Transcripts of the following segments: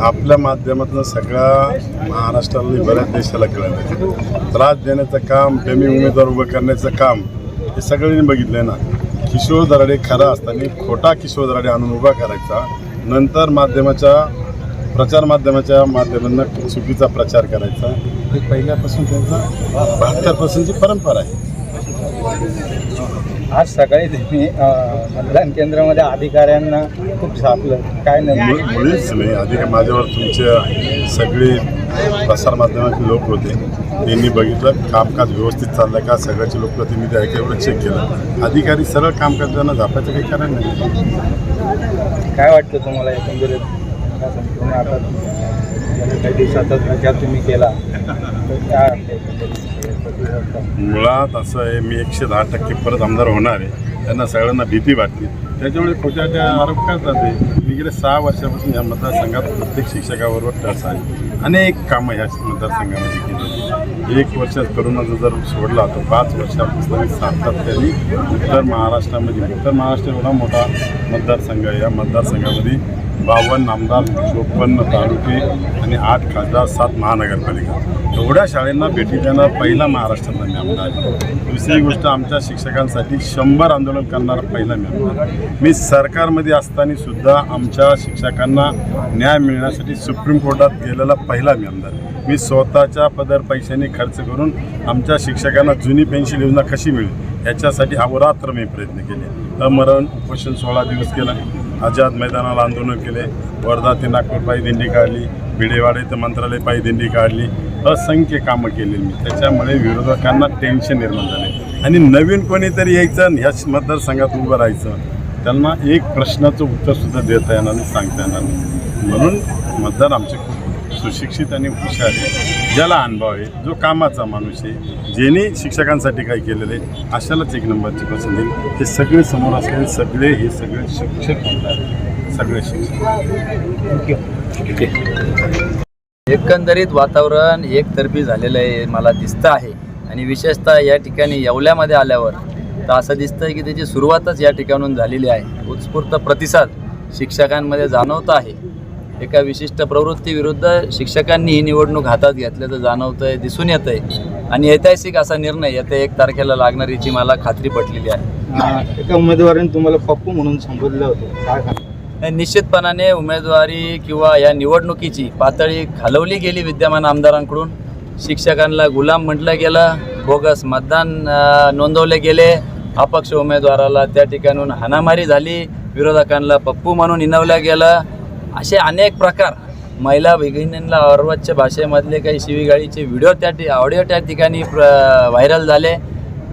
आपल्या माध्यमातून सगळ्या महाराष्ट्राला बऱ्याच देशाला कळलं. त्रास देण्याचं काम, प्रेमी उमेदवार उभं करण्याचं काम हे सगळ्यांनी बघितलं ना. किशोर दराडे खरा असताना खोटा किशोर दराडे आणून उभा करायचा, नंतर प्रचार माध्यमाच्या माध्यमांना चुकीचा प्रचार करायचा, हे पहिल्यापासून त्यांचा 72% परंपरा आहे. आज सकाळी तुम्ही मतदान केंद्रामध्ये अधिकाऱ्यांना खूप छापलं, काय नाही? मुळीच नाही. माझ्यावर तुमचे सगळे प्रसारमाध्यमाचे लोक होते, त्यांनी बघितलं कामकाज व्यवस्थित चाललं का, सगळ्याचे लोकप्रतिनिधी आहे का एवढं चेक केलं. अधिकारी सरळ काम करताना झापायचं काही कारण नाही. काय वाटतं तुम्हाला एकंदरीत तुम्ही आता काही दिवसातच प्रचार तुम्ही केला, मुळात असं आहे, मी 110% परत आमदार होणार आहे, त्यांना सगळ्यांना भीती वाटते, त्याच्यामुळे खोट्याच्या आरोप करतात. मी गेले 6 वर्षापासून या मतदारसंघात प्रत्येक शिक्षकाबरोबर टच आहे. अनेक कामं ह्या मतदारसंघामध्ये केली. 1 वर्षात करोनाचा जर सोडला तर 5 वर्षापासून सातत्याने उत्तर महाराष्ट्र एवढा मोठा मतदारसंघ आहे. या मतदारसंघामध्ये 52 आमदार, 54 तालुके आणि 8 खासदार, 7 महानगरपालिका, एवढ्या शाळांना भेटी देणार पहिला महाराष्ट्रातला मी आमदार आहे. दुसरी गोष्ट, आमच्या शिक्षकांसाठी 100 आंदोलन करणारा पहिला मी आमदार. मी सरकारमध्ये असताना सुद्धा आमच्या शिक्षकांना न्याय मिळण्यासाठी सुप्रीम कोर्टात गेलेला पहिला मी आमदार. मी स्वतःच्या पदर पैशांनी खर्च करून आमच्या शिक्षकांना जुनी पेन्शन योजना कशी मिळेल याच्यासाठी अहोरात्र मी प्रयत्न केले. अमरण उपोषण 16 दिवस केलं, आझाद मैदानाला आंदोलन केले, वर्धा ते नागपूर पायी दिंडी काढली, भिडेवाडे ते मंत्रालय पायी दिंडी काढली, असंख्य कामं केलेली मी. त्याच्यामुळे विरोधकांना टेन्शन निर्माण झाले आणि नवीन कोणीतरी यायचं आणि ह्याच मतदारसंघात उभं राहायचं, त्यांना एक प्रश्नाचं उत्तरसुद्धा देता येणार नाही, सांगता येणार नाही. म्हणून मतदार आमचे खूप सुशिक्षित आणि हुशार आहे, ज्याला अनुभव आहे, जो कामाचा माणूस आहे, ज्यांनी शिक्षकांसाठी काही केलेलं आहे, अशालाच 1 नंबरची पसंत येईल. हे सगळे समोर असलेले हे सगळे शिक्षक म्हणतात, सगळे शिक्षक. एकंदरीत वातावरण एकतर्फी झालेलं आहे मला दिसतं आहे. आणि विशेषतः या ठिकाणी येवल्यामध्ये आल्यावर तर असं दिसतं आहे की त्याची सुरुवातच या ठिकाणून झालेली आहे. उत्स्फूर्त प्रतिसाद शिक्षकांमध्ये जाणवत आहे. एका विशिष्ट प्रवृत्तीविरुद्ध शिक्षकांनी ही निवडणूक हातात घेतल्याचं जाणवतं आहे, दिसून येतं आहे. आणि ऐतिहासिक असा निर्णय येत्या 1 तारखेला लागणार याची मला खात्री पटलेली आहे. एका उमेदवाराने तुम्हाला पप्पू म्हणून संबोधलं होतं, काय सांगा? निश्चितपणाने उमेदवारी किंवा या निवडणुकीची पातळी खालवली गेली विद्यमान आमदारांकडून. शिक्षकांना गुलाम म्हटलं गेलं, बोगस मतदान नोंदवले गेले, अपक्ष उमेदवाराला त्या ठिकाणून हाणामारी झाली, विरोधकांना पप्पू म्हणून हिणवलं गेलं. असे अनेक प्रकार, महिला भगिनींना अर्वाच्य भाषेमधले काही शिवीगाळीचे ऑडिओ त्या ठिकाणी व्हायरल झाले.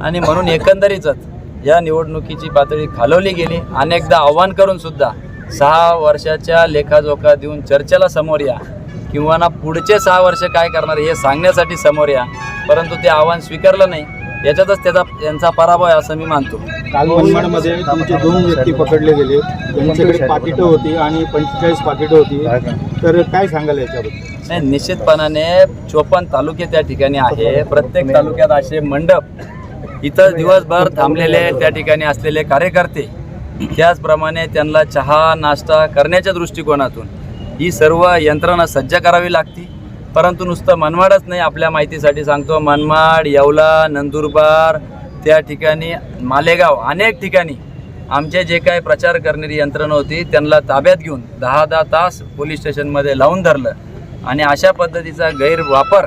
आणि म्हणून एकंदरीतच या निवडणुकीची पातळी खालवली गेली. अनेकदा आव्हान करून सुद्धा 6 वर्षाच्या लेखाजोखा देऊन चर्चेला समोर या किंवा ना पुढचे 6 वर्ष काय करणार हे सांगण्यासाठी समोर या, परंतु ते आव्हान स्वीकारलं नाही. याच्यातच त्यांचा पराभव आहे असं मी मानतो. काल मनमाडमध्ये तुमचे 2 व्यक्ती पकडले गेले, त्यांच्याकडे पाकिटं होती आणि 45 पाकिटं होती, तर काय सांगाल याच्याबद्दल? नाही, निश्चितपणाने 54 तालुके त्या ठिकाणी आहे. प्रत्येक तालुक्यात असे मंडप, इथं दिवसभर थांबलेले त्या ठिकाणी असलेले कार्यकर्ते, त्याचप्रमाणे त्यांना चहा नाश्ता करण्याच्या दृष्टिकोनातून ही सर्व यंत्रणा सज्ज करावी लागते. परंतु नुसतं मनमाडच नाही, आपल्या माहितीसाठी सांगतो, मनमाड, येवला, नंदुरबार, त्या ठिकाणी मालेगाव, अनेक ठिकाणी आमचे जे काय प्रचार करणारी यंत्रणा होती त्यांना ताब्यात घेऊन 10-10 तास पोलीस स्टेशनमध्ये लावून धरलं. आणि अशा पद्धतीचा गैरवापर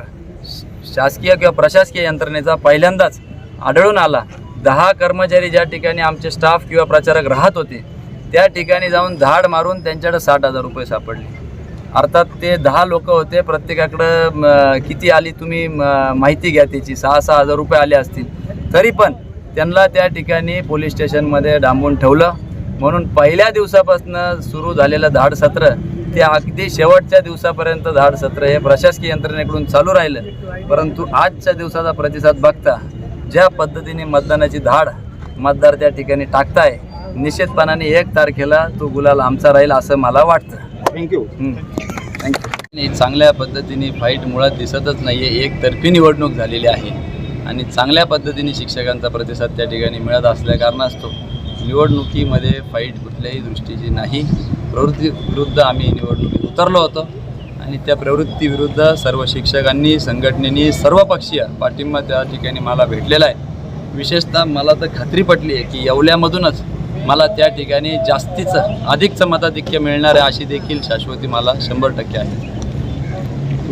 शासकीय किंवा प्रशासकीय यंत्रणेचा पहिल्यांदाच आढळून आला. 10 कर्मचारी ज्या ठिकाणी आमचे स्टाफ किंवा प्रचारक राहत होते त्या ठिकाणी जाऊन धाड मारून त्यांच्याकडे 60,000 रुपये सापडले. अर्थात ते 10 लोक होते, प्रत्येकाकडं किती आली तुम्ही माहिती घ्या त्याची, 6-6 हजार रुपये आले असतील. तरी पण त्यांना त्या ठिकाणी पोलीस स्टेशनमध्ये डांबून ठेवलं. म्हणून पहिल्या दिवसापासून सुरू झालेलं धाड सत्र ते अगदी शेवटच्या दिवसापर्यंत धाड सत्र हे प्रशासकीय यंत्रणेकडून चालू राहिलं. परंतु आजच्या दिवसाचा प्रतिसाद बघता ज्या पद्धतीने मतदानाची धाड मतदार त्या ठिकाणी टाकताय, निश्चितपणाने 1 तारखेला तो गुलाल आमचा राहील असं मला वाटतं. थँक्यू. चांगल्या पद्धतीने फाईट मुळात दिसतच नाही आहे. एकतर्फी निवडणूक झालेली आहे आणि चांगल्या पद्धतीने शिक्षकांचा प्रतिसाद त्या ठिकाणी मिळत असल्या कारणास्तव निवडणुकीमध्ये फाईट कुठल्याही दृष्टीची नाही. प्रवृत्ती विरुद्ध आम्ही निवडणुकीत उतरलो होतो आणि त्या प्रवृत्तीविरुद्ध सर्व शिक्षकांनी, संघटनेनी, सर्वपक्षीय पाठिंबा त्या ठिकाणी मला भेटलेला आहे. विशेषतः मला तर खात्री पटली आहे की येवल्यामधूनच मला त्या ठिकाणी जास्तीचं अधिकचं मताधिक्य मिळणार आहे अशी देखील शाश्वती मला 100% आहे.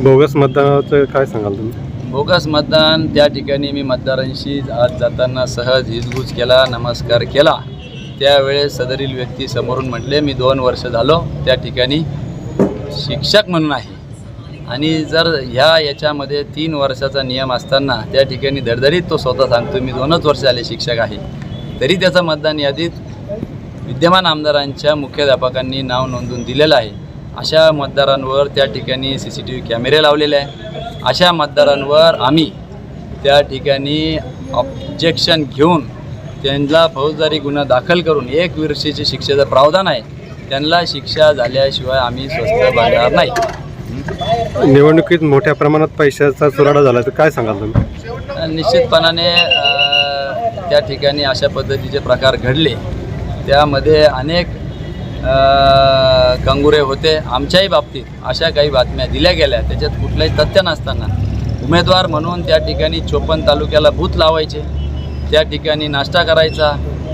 बोगस मतदानाचं काय सांगाल तुम्ही? बोगस मतदान त्या ठिकाणी मी मतदारांशी आज जाताना सहज हिजगुज केला, नमस्कार केला. त्यावेळेस सदरील व्यक्ती समोरून म्हटले, मी 2 वर्ष झालो त्या ठिकाणी शिक्षक म्हणून आहे आणि जर याच्यामध्ये 3 वर्षाचा नियम असताना त्या ठिकाणी धडधडीत तो स्वतः सांगतो मी 2च वर्ष झाले शिक्षक आहे, तरी त्याचं मतदान यादीत विद्यमान आमदारांच्या मुख्याध्यापकांनी नाव नोंदवून दिलेलं आहे. अशा मतदारांवर त्या ठिकाणी CCTV कॅमेरे लावलेले आहे. अशा मतदारांवर आम्ही त्या ठिकाणी ऑब्जेक्शन घेऊन त्यांना फौजदारी गुन्हा दाखल करून 1 वर्षाची शिक्षेचं प्रावधान आहे. त्यांना शिक्षा झाल्याशिवाय आम्ही स्वस्थ बांधणार नाही. निवडणुकीत मोठ्या प्रमाणात पैशाचा चुराडा झाला तर काय सांगाल तुम्ही? निश्चितपणाने त्या ठिकाणी अशा पद्धतीचे प्रकार घडले. त्यामध्ये अनेक कंगुरे होते. आमच्याही बाबतीत अशा काही बातम्या दिल्या गेल्या, त्याच्यात कुठलंही तथ्य नसताना उमेदवार म्हणून त्या ठिकाणी 54 तालुक्याला बूथ लावायचे, त्या ठिकाणी नाश्ता करायचा,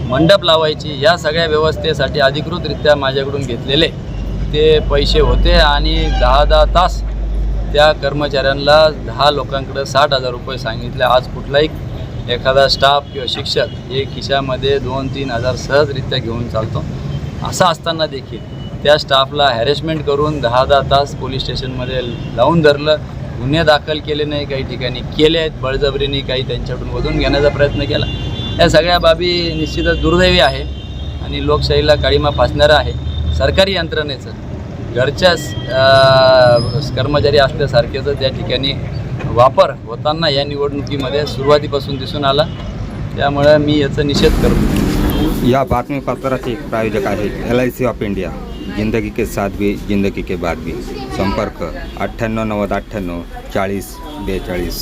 मंडप लावायची, या सगळ्या व्यवस्थेसाठी अधिकृतरित्या माझ्याकडून घेतलेले ते पैसे होते आणि 10-10 तास त्या कर्मचाऱ्यांना 10 लोकांकडे 60,000 रुपये सांगितले. आज कुठलाही एखादा स्टाफ किंवा शिक्षक हे खिशामध्ये 2-3 हजार सहजरित्या घेऊन चालतो. असं असताना देखील त्या स्टाफला हॅरेसमेंट करून 10-10 तास पोलीस स्टेशनमध्ये लावून धरलं. गुन्हे दाखल केले नाही, काही ठिकाणी केले आहेत, बळजबरीने काही त्यांच्याकडून वधून घेण्याचा प्रयत्न केला. या सगळ्या बाबी निश्चितच दुर्दैवी आहे आणि लोकशाहीला काळीमा फासणारं आहे. सरकारी यंत्रणेचं घरच्याच कर्मचारी असल्यासारखेच त्या ठिकाणी वापर होताना या निवडणुकीमध्ये सुरुवातीपासून दिसून आला. त्यामुळे मी याचा निषेध करतो. या बातमीपत्राचे प्रायोजक आहेत LIC ऑफ इंडिया. जिंदगी के साथ भी, जिंदगी के बाद भी. संपर्क 98 90 98 40 42.